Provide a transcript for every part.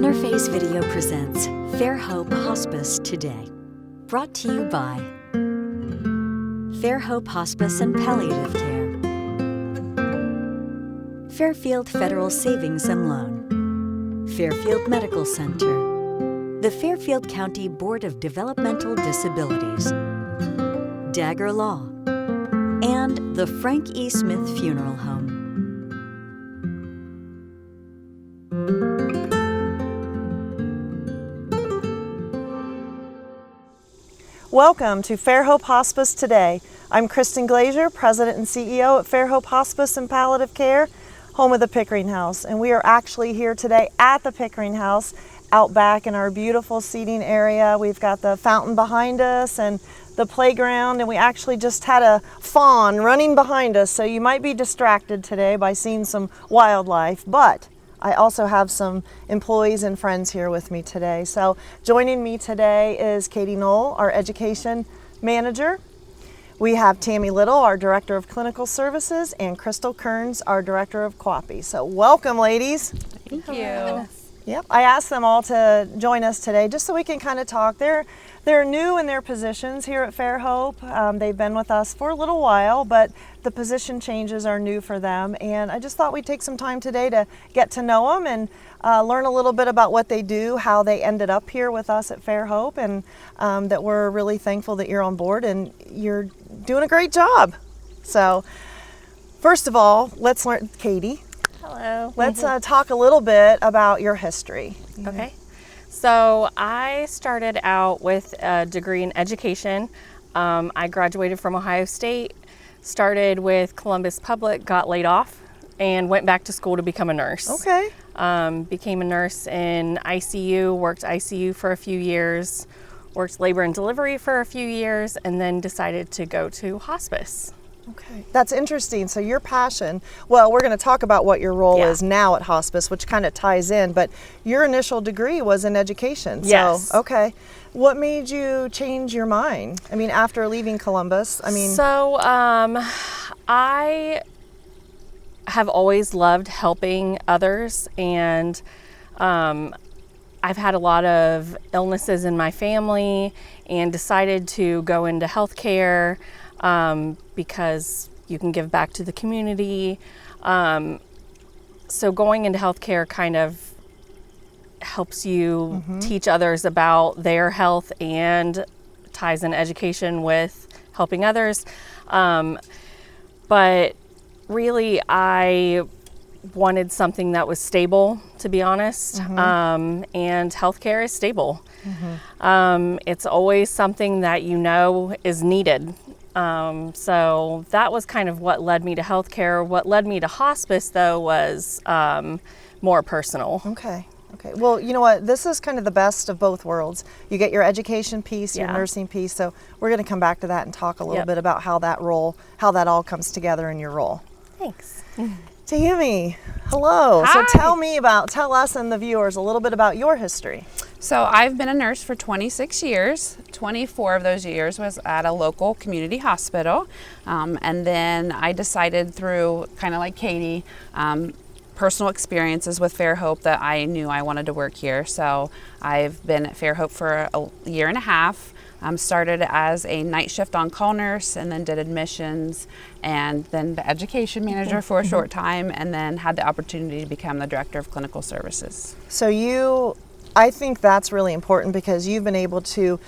Interface Video presents Fairhope Hospice Today. Brought to you by Fairhope Hospice and Palliative Care, Fairfield Federal Savings and Loan, Fairfield Medical Center, the Fairfield County Board of Developmental Disabilities, Dagger Law, and the Frank E. Smith Funeral Home. Welcome to Fairhope Hospice Today. I'm Kristin, President and CEO at Fairhope Hospice and Palliative Care, home of the Pickering House. And we are actually here today at the Pickering House, out back in our beautiful seating area. We've got the fountain behind us and the playground, and we actually just had a fawn running behind us, so you might be distracted today by seeing some wildlife, but I also have some employees and friends here with me today. So joining me today is Katie Noll, our education manager. We have Tammy Little, our director of clinical services, and Crystal Kerns, our director of QAPI. So welcome, ladies. Thank you. Yep, I asked them all to join us today just so we can kind of talk. They're new in their positions here at Fairhope. They've been with us for a little while, but the position changes are new for them. And I just thought we'd take some time today to get to know them and learn a little bit about what they do, how they ended up here with us at Fairhope, and that we're really thankful that you're on board and you're doing a great job. So first of all, let's learn, Katie. Hello. Let's talk a little bit about your history. Okay. So I started out with a degree in education. I graduated from Ohio State, started with Columbus Public, got laid off, and went back to school to become a nurse. Okay. Became a nurse in ICU, worked ICU for a few years, worked labor and delivery for a few years, and then decided to go to hospice. Okay, that's interesting. So your passion, well, we're going to talk about what your role is now at hospice, which kind of ties in, but your initial degree was in education. Yes. So, okay. What made you change your mind? I mean, after leaving Columbus, So, I have always loved helping others, and I've had a lot of illnesses in my family and decided to go into healthcare. Because you can give back to the community. So going into healthcare kind of helps you teach others about their health and ties in education with helping others. But really, I wanted something that was stable, to be honest, and healthcare is stable. It's always something that you know is needed. So that was kind of what led me to healthcare. What led me to hospice, though, was more personal. Okay. Well, you know what? This is kind of the best of both worlds. You get your education piece, your nursing piece. So we're going to come back to that and talk a little bit about how that all comes together in your role. Thanks. Tammy, hello. Hi. So tell us and the viewers a little bit about your history. So I've been a nurse for 26 years. 24 of those years was at a local community hospital. And then I decided through, kind of like Katie, personal experiences with Fairhope that I knew I wanted to work here. So I've been at Fairhope for a year and a half. Started as a night shift on-call nurse, and then did admissions, and then the education manager for a short time, and then had the opportunity to become the director of clinical services. So I think that's really important because you've been able to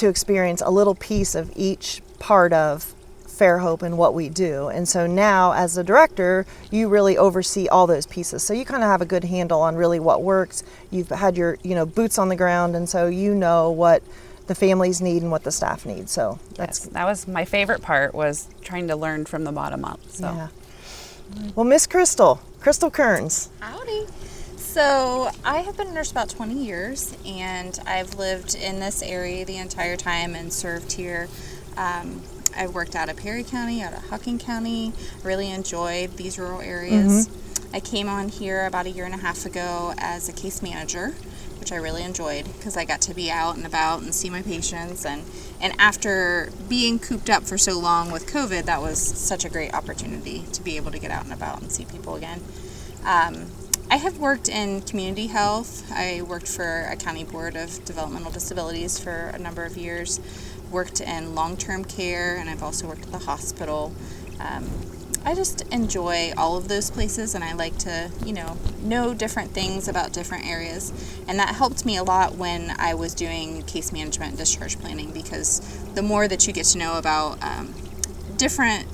experience a little piece of each part of Fairhope and what we do. And so now as the director, you really oversee all those pieces. So you kind of have a good handle on really what works. You've had your, boots on the ground, and so you know what the families need and what the staff needs. So that was my favorite part, was trying to learn from the bottom up. So. Yeah. Well, Miss Crystal Kerns. Howdy. So I have been a nurse about 20 years, and I've lived in this area the entire time and served here. I worked out of Perry County, out of Hucking County. Really enjoyed these rural areas. I came on here about a year and a half ago as a case manager, which I really enjoyed because I got to be out and about and see my patients. And after being cooped up for so long with COVID, that was such a great opportunity to be able to get out and about and see people again. I have worked in community health. I worked for a county board of developmental disabilities for a number of years, worked in long-term care, and I've also worked at the hospital. I just enjoy all of those places, and I like to, know different things about different areas. And that helped me a lot when I was doing case management and discharge planning, because the more that you get to know about different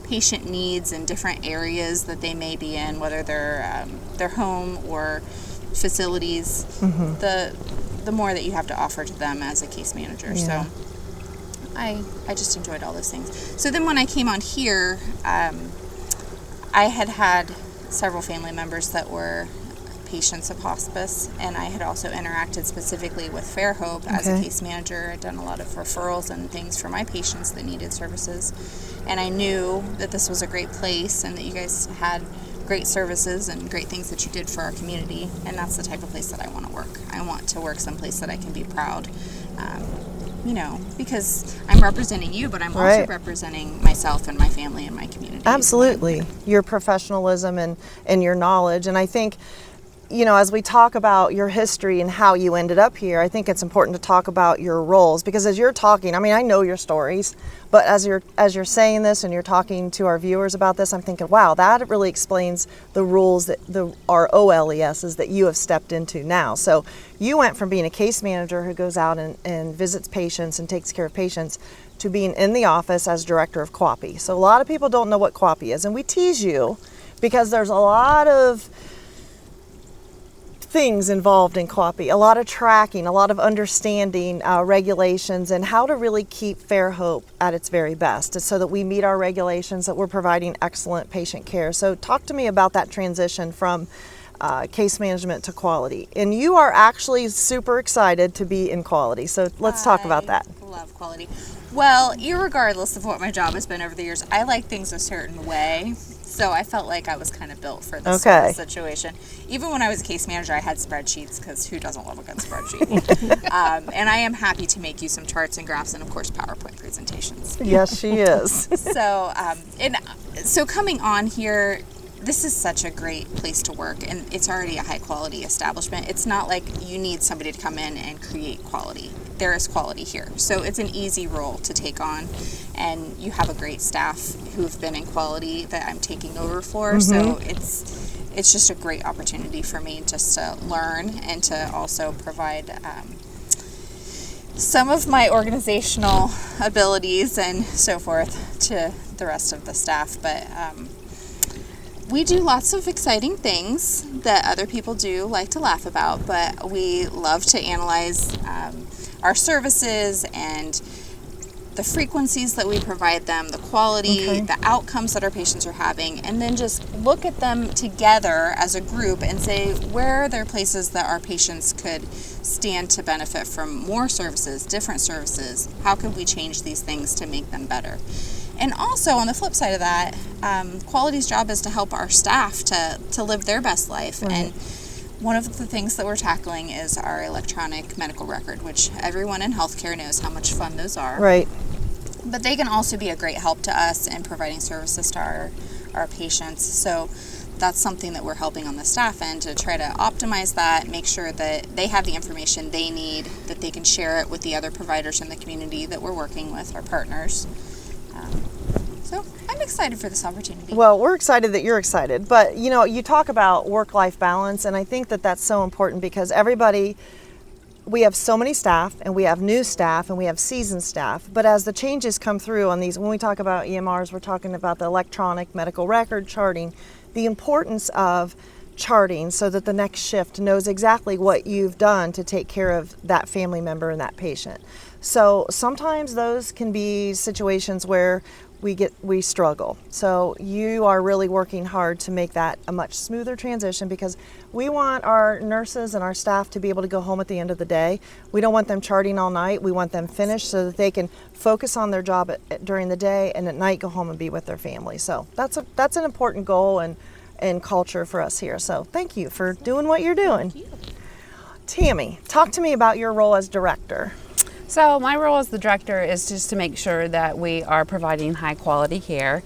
patient needs and different areas that they may be in, whether they're their home or facilities, the more that you have to offer to them as a case manager. Yeah. So I just enjoyed all those things. So then when I came on here, I had several family members that were patients of hospice, and I had also interacted specifically with Fairhope as a case manager. I'd done a lot of referrals and things for my patients that needed services, and I knew that this was a great place and that you guys had great services and great things that you did for our community, and that's the type of place that I want to work. I want to work someplace that I can be proud, because I'm representing you, but I'm also representing myself and my family and my community. Absolutely. Your professionalism and your knowledge. And I think, as we talk about your history and how you ended up here, I think it's important to talk about your roles, because as you're talking, I know your stories, but as you're saying this and you're talking to our viewers about this, I'm thinking, wow, that really explains the roles that our OLESs that you have stepped into now. So you went from being a case manager who goes out and visits patients and takes care of patients to being in the office as director of QAPI. So a lot of people don't know what QAPI is, and we tease you because there's a lot of things involved in QAPI, a lot of tracking, a lot of understanding regulations, and how to really keep Fairhope at its very best so that we meet our regulations, that we're providing excellent patient care. So talk to me about that transition from case management to quality. And you are actually super excited to be in quality. So let's talk about that. I love quality. Well, irregardless of what my job has been over the years, I like things a certain way. So I felt like I was kind of built for this sort of situation. Even when I was a case manager, I had spreadsheets, because who doesn't love a good spreadsheet? And I am happy to make you some charts and graphs and, of course, PowerPoint presentations. Yes, she is. So coming on here, this is such a great place to work, and it's already a high quality establishment. It's not like you need somebody to come in and create quality. There is quality here. So it's an easy role to take on, and you have a great staff who've been in quality that I'm taking over for. So it's just a great opportunity for me just to learn and to also provide some of my organizational abilities and so forth to the rest of the staff. But we do lots of exciting things that other people do like to laugh about, but we love to analyze our services and the frequencies that we provide them, the quality, the outcomes that our patients are having, and then just look at them together as a group and say, where are there places that our patients could stand to benefit from more services, different services? How could we change these things to make them better? And also, on the flip side of that, quality's job is to help our staff to live their best life. And one of the things that we're tackling is our electronic medical record, which everyone in healthcare knows how much fun those are. Right. But they can also be a great help to us in providing services to our patients. So that's something that we're helping on the staff end to try to optimize that, make sure that they have the information they need, that they can share it with the other providers in the community that we're working with, our partners. So I'm excited for this opportunity. Well, we're excited that you're excited, but you talk about work-life balance, and I think that that's so important because we have so many staff, and we have new staff, and we have seasoned staff, but as the changes come through on these, when we talk about EMRs, we're talking about the electronic medical record charting, the importance of charting so that the next shift knows exactly what you've done to take care of that family member and that patient. So sometimes those can be situations where we struggle. So you are really working hard to make that a much smoother transition, because we want our nurses and our staff to be able to go home at the end of the day. We don't want them charting all night. We want them finished so that they can focus on their job during the day, and at night go home and be with their family. So that's an important goal and culture for us here. So thank you for doing what you're doing. Thank you. Tammy, talk to me about your role as director. So my role as the director is just to make sure that we are providing high quality care.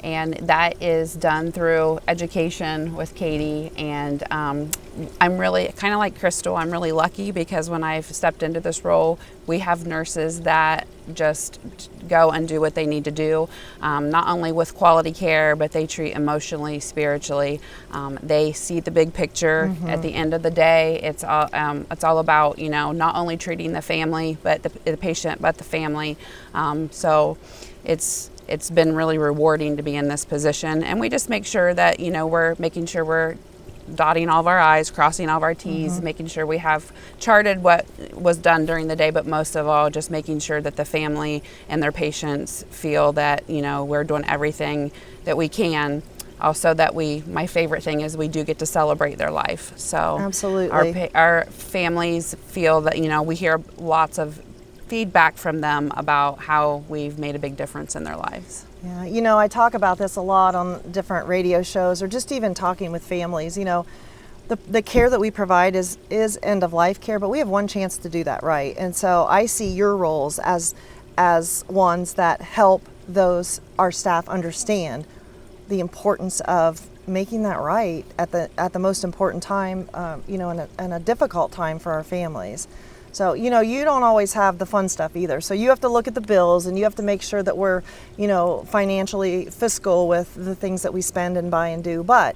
And that is done through education with Katie. And I'm really, kind of like Crystal, I'm really lucky because when I've stepped into this role, we have nurses that just go and do what they need to do, not only with quality care, but they treat emotionally, spiritually. They see the big picture. At the end of the day, it's all about, you know, not only treating the family, but the patient, but the family. So it's been really rewarding to be in this position, and we just make sure that, you know, we're making sure we're dotting all of our I's, crossing all of our T's, making sure we have charted what was done during the day, but most of all, just making sure that the family and their patients feel that, you know, we're doing everything that we can. Also that my favorite thing is we do get to celebrate their life. So absolutely, our families feel that, you know, we hear lots of feedback from them about how we've made a big difference in their lives. Yeah, you know, I talk about this a lot on different radio shows or just even talking with families. You know, the care that we provide is end of life care, but we have one chance to do that right. And so I see your roles as ones that help our staff understand the importance of making that right at the most important time, you know, in a difficult time for our families. So, you know, you don't always have the fun stuff either. So you have to look at the bills and you have to make sure that we're, you know, financially fiscal with the things that we spend and buy and do. But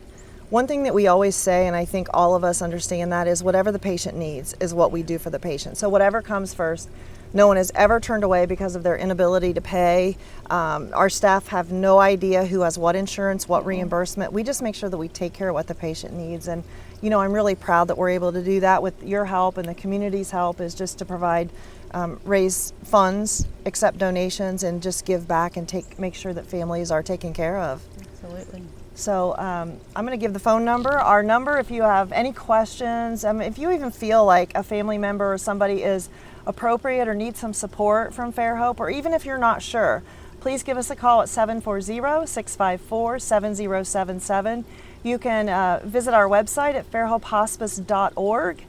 one thing that we always say, and I think all of us understand that, is whatever the patient needs is what we do for the patient. So whatever comes first. No one has ever turned away because of their inability to pay. Our staff have no idea who has what insurance, what reimbursement. We just make sure that we take care of what the patient needs. And, you know, I'm really proud that we're able to do that with your help and the community's help, is just to provide, raise funds, accept donations, and just give back and make sure that families are taken care of. Absolutely. So I'm going to give the phone number. Our number, if you have any questions, if you even feel like a family member or somebody is appropriate or needs some support from Fairhope, or even if you're not sure, please give us a call at 740-654-7077. You can visit our website at fairhopehospice.org.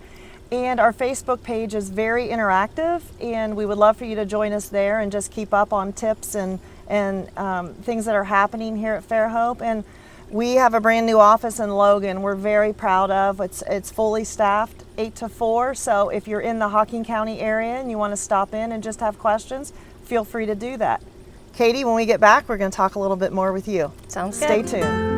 And our Facebook page is very interactive, and we would love for you to join us there and just keep up on tips and things that are happening here at Fairhope. And we have a brand new office in Logan we're very proud of. It's fully staffed 8 to 4, so if you're in the Hocking County area and you want to stop in and just have questions, feel free to do that. Katie, when we get back, we're going to talk a little bit more with you. Sounds Stay good. tuned.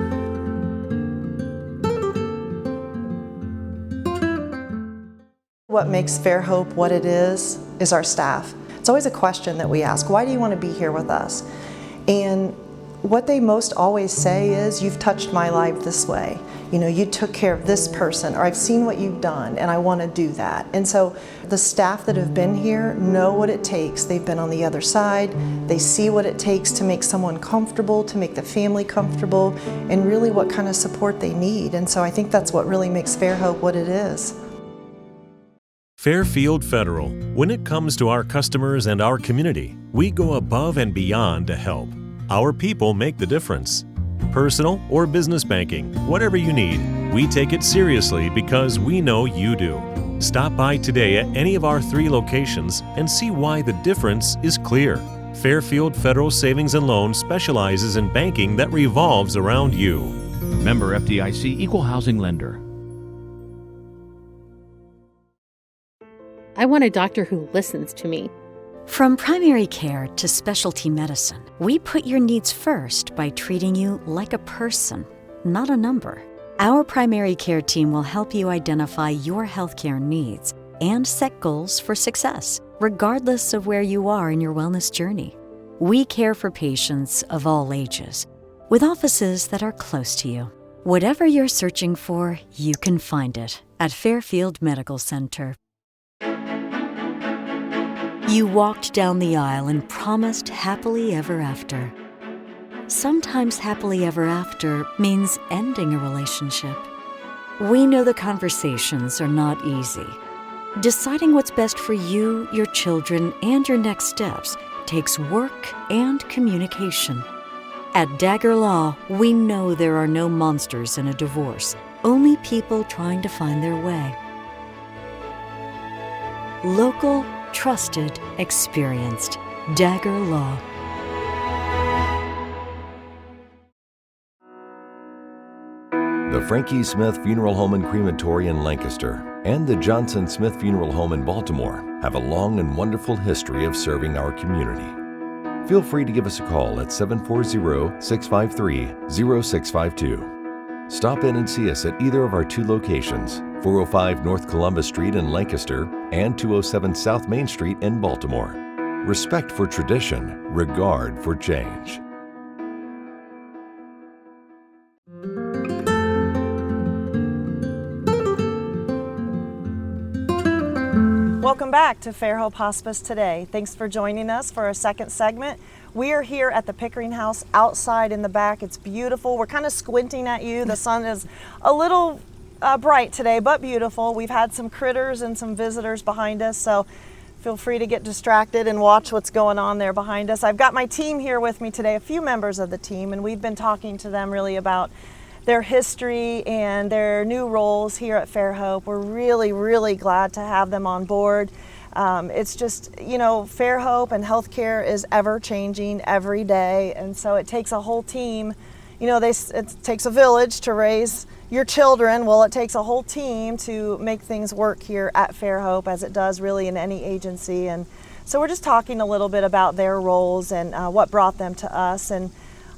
What makes Fairhope what it is our staff. It's always a question that we ask, why do you want to be here with us? And what they most always say is, you've touched my life this way. You know, you took care of this person, or I've seen what you've done and I want to do that. And so the staff that have been here know what it takes. They've been on the other side. They see what it takes to make someone comfortable, to make the family comfortable, and really what kind of support they need. And so I think that's what really makes Fairhope what it is. Fairfield Federal. When it comes to our customers and our community, we go above and beyond to help. Our people make the difference. Personal or business banking, whatever you need, we take it seriously because we know you do. Stop by today at any of our 3 locations and see why the difference is clear. Fairfield Federal Savings and Loan specializes in banking that revolves around you. Member FDIC, Equal Housing Lender. I want a doctor who listens to me. From primary care to specialty medicine, we put your needs first by treating you like a person, not a number. Our primary care team will help you identify your healthcare needs and set goals for success, regardless of where you are in your wellness journey. We care for patients of all ages, with offices that are close to you. Whatever you're searching for, you can find it at Fairfield Medical Center. You walked down the aisle and promised happily ever after. Sometimes happily ever after means ending a relationship. We know the conversations are not easy. Deciding what's best for you, your children, and your next steps takes work and communication. At Dagger Law, we know there are no monsters in a divorce, only people trying to find their way. Local, trusted, experienced. Dagger Law. The Frankie Smith Funeral Home and Crematory in Lancaster and the Johnson Smith Funeral Home in Baltimore have a long and wonderful history of serving our community. Feel free to give us a call at 740-653-0652. Stop in and see us at either of our two locations, 405 North Columbus Street in Lancaster and 207 South Main Street in Baltimore. Respect for tradition, regard for change. Welcome back to Fairhope Hospice Today. Thanks for joining us for our second segment. We are here at the Pickering House outside in the back. It's beautiful. We're kind of squinting at you. The sun is a little bright today, but beautiful. We've had some critters and some visitors behind us, so feel free to get distracted and watch what's going on there behind us. I've got my team here with me today, a few members of the team, and we've been talking to them really about their history and their new roles here at Fairhope. We're really, really glad to have them on board. It's just, Fairhope and healthcare is ever changing every day, and so it takes a whole team. It takes a village to raise your children. Well, it takes a whole team to make things work here at Fairhope, as it does really in any agency. And so we're just talking a little bit about their roles and what brought them to us. And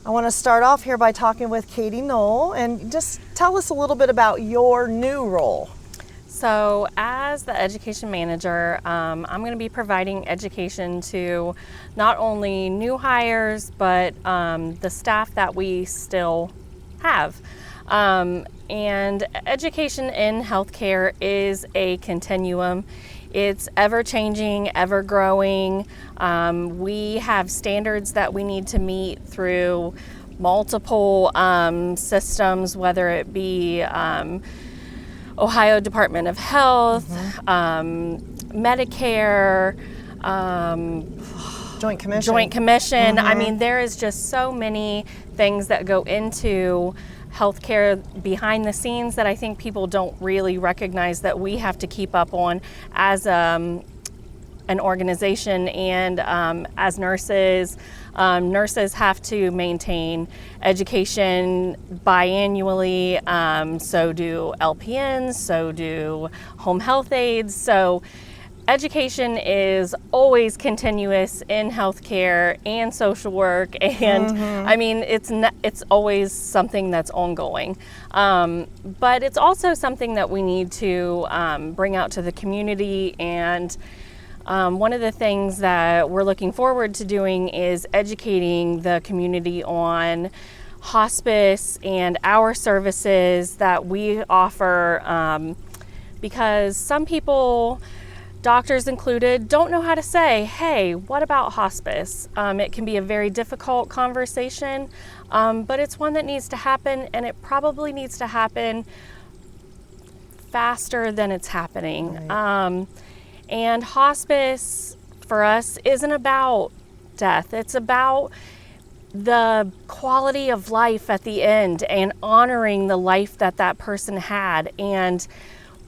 I want to start off here by talking with Katie Noll, and just tell us a little bit about your new role. So as the education manager, I'm going to be providing education to not only new hires, but the staff that we still have. And education in healthcare is a continuum. It's ever changing, ever growing. We have standards that we need to meet through multiple systems, whether it be Ohio Department of Health, Medicare, Joint Commission. Joint Commission. I mean, there is just so many things that go into healthcare behind the scenes that I think people don't really recognize that we have to keep up on as an organization, and as nurses. Nurses have to maintain education biannually, so do LPNs, so do home health aides. So education is always continuous in healthcare and social work, and I mean, it's always something that's ongoing. But it's also something that we need to bring out to the community. And one of the things that we're looking forward to doing is educating the community on hospice and our services that we offer, because some people, doctors included, don't know how to say, hey, what about hospice? It can be a very difficult conversation, but it's one that needs to happen, and it probably needs to happen faster than it's happening. Right. And hospice for us isn't about death. It's about the quality of life at the end and honoring the life that that person had. And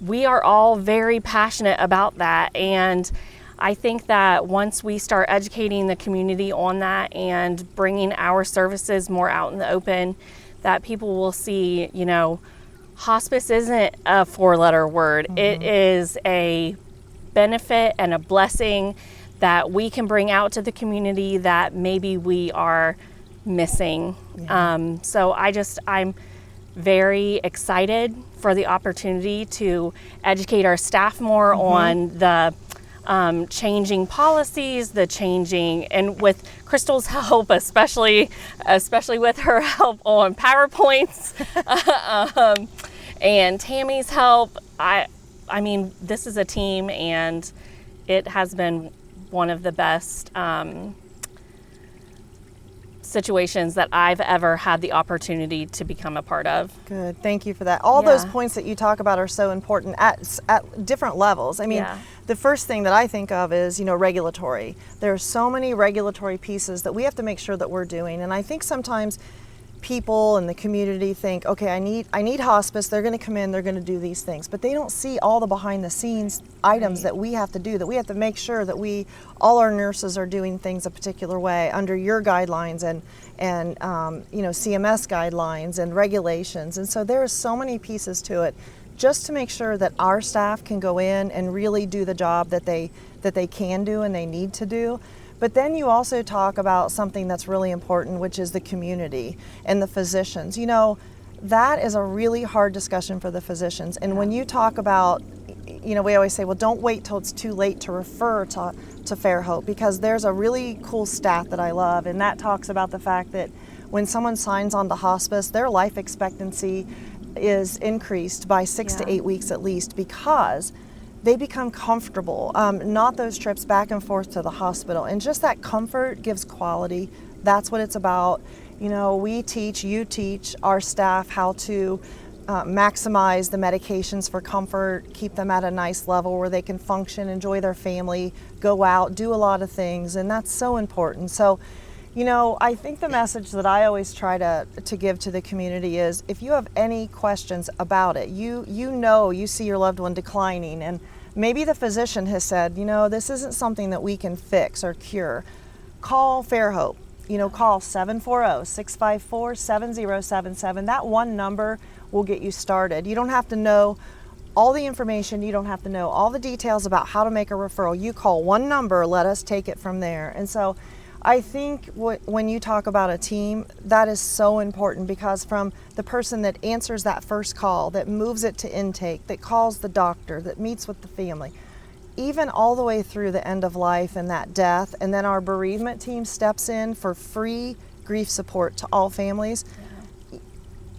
we are all very passionate about that. And I think that once we start educating the community on that and bringing our services more out in the open, that people will see, hospice isn't a four-letter word. It is a benefit and a blessing that we can bring out to the community that maybe we are missing. So I'm very excited for the opportunity to educate our staff more on the changing policies, the changing, and with Crystal's help, especially with her help on PowerPoints, and Tammy's help. I mean, this is a team, and it has been one of the best situations that I've ever had the opportunity to become a part of. Good, thank you for that. All those points that you talk about are so important at different levels. I mean, the first thing that I think of is, regulatory. There are so many regulatory pieces that we have to make sure that we're doing, and I think sometimes people in the community think, okay, I need hospice, they're going to come in, they're going to do these things, but they don't see all the behind the scenes items that we have to do, that we have to make sure that all our nurses are doing things a particular way under your guidelines and CMS guidelines and regulations. And so there are so many pieces to it, just to make sure that our staff can go in and really do the job that they can do and they need to do. But then you also talk about something that's really important, which is the community and the physicians. That is a really hard discussion for the physicians. And when you talk about, we always say, well, don't wait till it's too late to refer to Fairhope, because there's a really cool stat that I love, and that talks about the fact that when someone signs on to hospice, their life expectancy is increased by 6 to 8 weeks at least, because they become comfortable, not those trips back and forth to the hospital. And just that comfort gives quality. That's what it's about. You teach our staff how to maximize the medications for comfort, keep them at a nice level where they can function, enjoy their family, go out, do a lot of things, and that's so important. So, I think the message that I always try to give to the community is, if you have any questions about it, you see your loved one declining, and maybe the physician has said, this isn't something that we can fix or cure, call Fairhope. Call 740-654-7077. That one number will get you started. You don't have to know all the information. You don't have to know all the details about how to make a referral. You call one number, let us take it from there. And so I think when you talk about a team, that is so important, because from the person that answers that first call, that moves it to intake, that calls the doctor, that meets with the family, even all the way through the end of life and that death, and then our bereavement team steps in for free grief support to all families.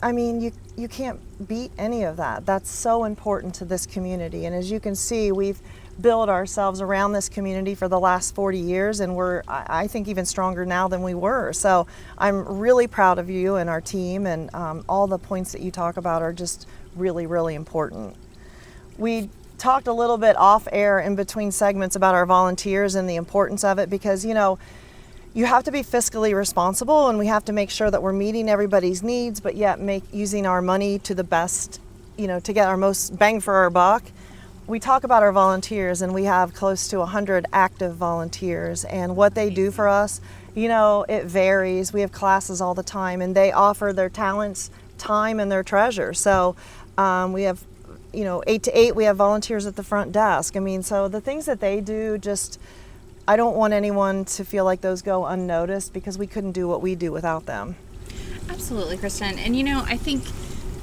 I mean, you can't beat any of that. That's so important to this community. And as you can see, we've built ourselves around this community for the last 40 years, and we're, I think, even stronger now than we were. So I'm really proud of you and our team, and all the points that you talk about are just really, really important. We talked a little bit off air in between segments about our volunteers and the importance of it, because you have to be fiscally responsible, and we have to make sure that we're meeting everybody's needs, but yet using our money to the best, to get our most bang for our buck. We talk about our volunteers, and we have close to 100 active volunteers, and what they do for us, it varies. We have classes all the time, and they offer their talents, time, and their treasure. So we have 8 to 8, we have volunteers at the front desk. I mean, so the things that they do, I don't want anyone to feel like those go unnoticed, because we couldn't do what we do without them. Absolutely, Kristin. And I think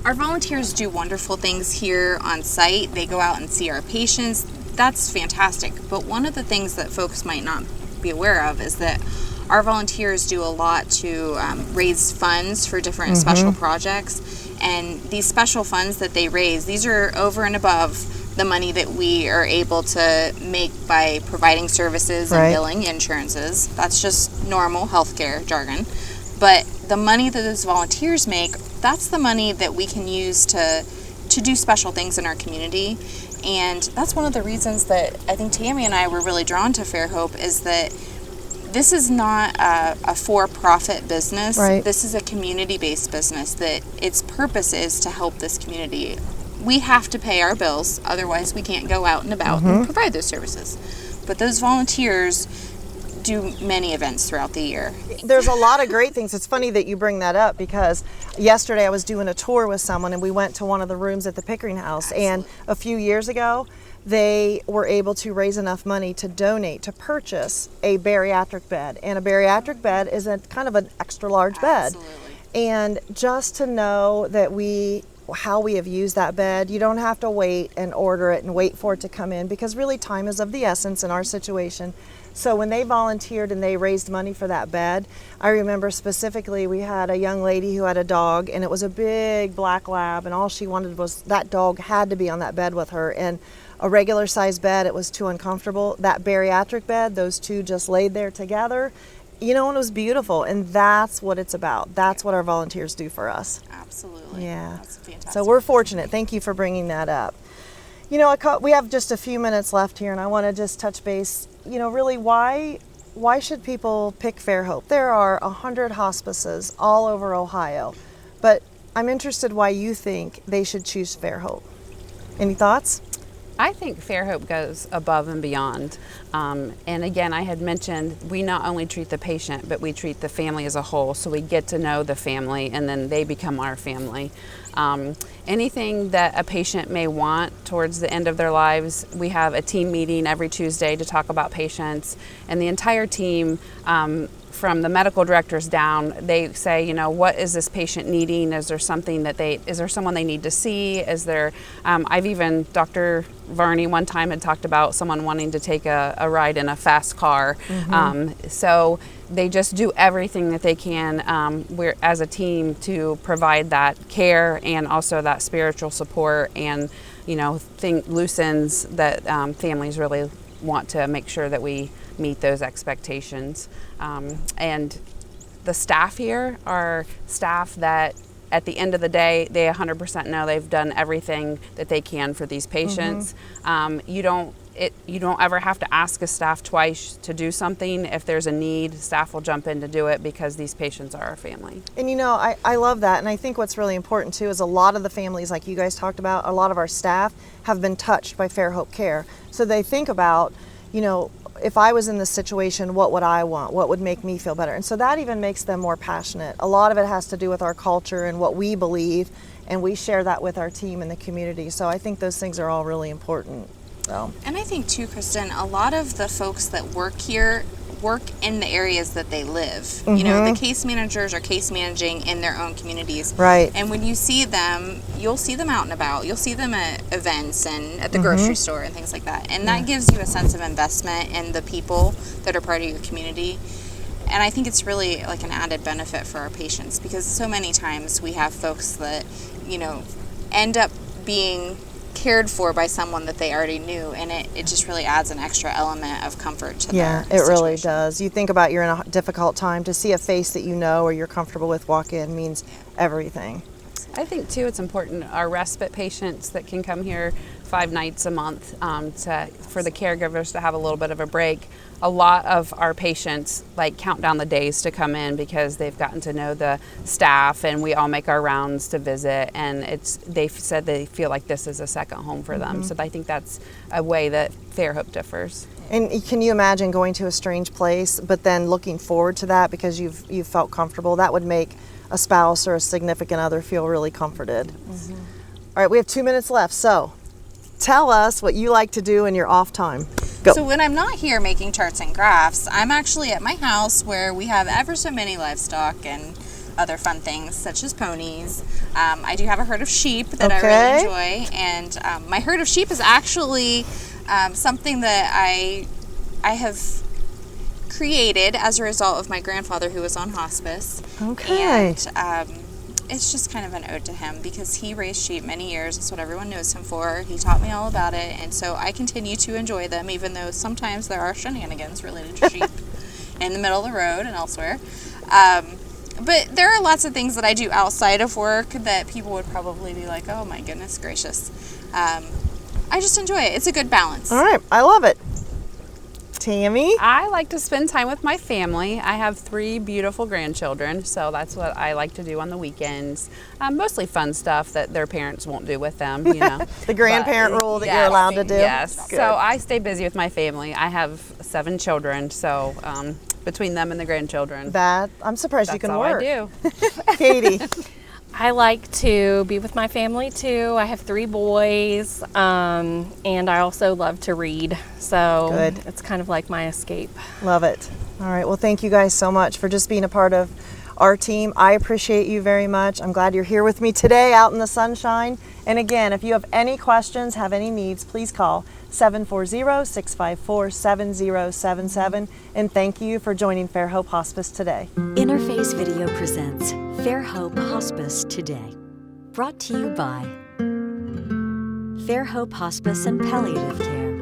our volunteers do wonderful things here on site. They go out and see our patients. That's fantastic. But one of the things that folks might not be aware of is that our volunteers do a lot to raise funds for different special projects. And these special funds that they raise, these are over and above the money that we are able to make by providing services and billing insurances. That's just normal healthcare jargon. But the money that those volunteers make, that's the money that we can use to do special things in our community. And that's one of the reasons that I think Tammy and I were really drawn to Fairhope, is that this is not a for-profit business. This is a community-based business that its purpose is to help this community. We have to pay our bills, otherwise we can't go out and about and provide those services. But those volunteers do many events throughout the year. There's a lot of great things. It's funny that you bring that up, because yesterday I was doing a tour with someone, and we went to one of the rooms at the Pickering House. And a few years ago, they were able to raise enough money to donate, to purchase a bariatric bed. And a bariatric bed is a kind of an extra large bed. And just to know that how we have used that bed, you don't have to wait and order it and wait for it to come in, because really time is of the essence in our situation. So when they volunteered and they raised money for that bed, I remember specifically we had a young lady who had a dog, and it was a big black lab, and all she wanted was that dog had to be on that bed with her. And a regular size bed, it was too uncomfortable. That bariatric bed, those two just laid there together, and it was beautiful. And that's what it's about. That's what our volunteers do for us. Absolutely. Yeah. That's fantastic. So we're fortunate. Thank you for bringing that up. We have just a few minutes left here, and I want to just touch base, really why why should people pick Fairhope? There are 100 hospices all over Ohio, but I'm interested why you think they should choose Fairhope. Any thoughts? I think Fairhope goes above and beyond. And again, I had mentioned we not only treat the patient, but we treat the family as a whole. So we get to know the family and then they become our family. Anything that a patient may want towards the end of their lives, we have a team meeting every Tuesday to talk about patients. And the entire team, from the medical directors down, they say, you know, what is this patient needing? Is there something that is there someone they need to see? Is there, I've even, Dr. Varney one time had talked about someone wanting to take a ride in a fast car. So they just do everything that they can we're as a team to provide that care and also that spiritual support and, you know, loose ends that families really want to make sure that we meet those expectations. And the staff here are staff that at the end of the day, they 100% know they've done everything that they can for these patients. You don't ever have to ask a staff twice to do something. If there's a need, staff will jump in to do it because these patients are our family. And you know, I love that. And I think what's really important too is a lot of the families, like you guys talked about, a lot of our staff have been touched by Fairhope Care. So they think about, you know, if I was in this situation, what would I want? What would make me feel better? And so that even makes them more passionate. A lot of it has to do with our culture and what we believe, and we share that with our team and the community. So I think those things are all really important. So. And I think too, Kristin, a lot of the folks that work here work in the areas that they live. You know, the case managers are case managing in their own communities. Right. And when you see them, you'll see them out and about. You'll see them at events and at the grocery store and things like that. And that gives you a sense of investment in the people that are part of your community. And I think it's really like an added benefit for our patients because so many times we have folks that, you know, end up being cared for by someone that they already knew, and it just really adds an extra element of comfort to their it really situation. does. You think about you're in a difficult time, to see a face that you know or you're comfortable with walk in means everything. I think too it's important our respite patients that can come here 5 nights a month for the caregivers to have a little bit of a break. A lot of our patients like count down the days to come in because they've gotten to know the staff and we all make our rounds to visit, and they've said they feel like this is a second home for them. So I think that's a way that Fairhope differs. And can you imagine going to a strange place but then looking forward to that because you've felt comfortable? That would make a spouse or a significant other feel really comforted. All right, we have 2 minutes left, so tell us what you like to do in your off time. Go. So when I'm not here making charts and graphs, I'm actually at my house where we have ever so many livestock and other fun things such as ponies. I do have a herd of sheep that I really enjoy, and my herd of sheep is actually something that I have created as a result of my grandfather who was on hospice. And it's just kind of an ode to him because he raised sheep many years. That's what everyone knows him for. He taught me all about it, and so I continue to enjoy them even though sometimes there are shenanigans related to sheep in the middle of the road and elsewhere. But there are lots of things that I do outside of work that people would probably be like, oh my goodness gracious. I just enjoy it. It's a good balance. All right, I love it. Tammy? I like to spend time with my family. I have 3 beautiful grandchildren, so that's what I like to do on the weekends. Mostly fun stuff that their parents won't do with them, you know. The grandparent rule that you're allowed to do? Yes, so I stay busy with my family. I have 7 children, so between them and the grandchildren. I'm surprised you can work. That's all I do. Katie? I like to be with my family too. I have 3 boys, and I also love to read. So it's kind of like my escape. Love it. All right. Well, thank you guys so much for just being a part of our team. I appreciate you very much. I'm glad you're here with me today out in the sunshine. And again, if you have any questions, have any needs, please call 740-654-7077. And thank you for joining Fairhope Hospice today. Interface Video presents Fairhope Hospice Today. Brought to you by Fairhope Hospice and Palliative Care,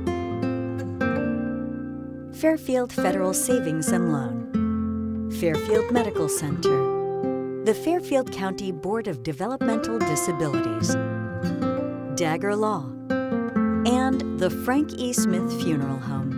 Fairfield Federal Savings and Loan, Fairfield Medical Center, the Fairfield County Board of Developmental Disabilities, Dagger Law, and the Frank E. Smith Funeral Home.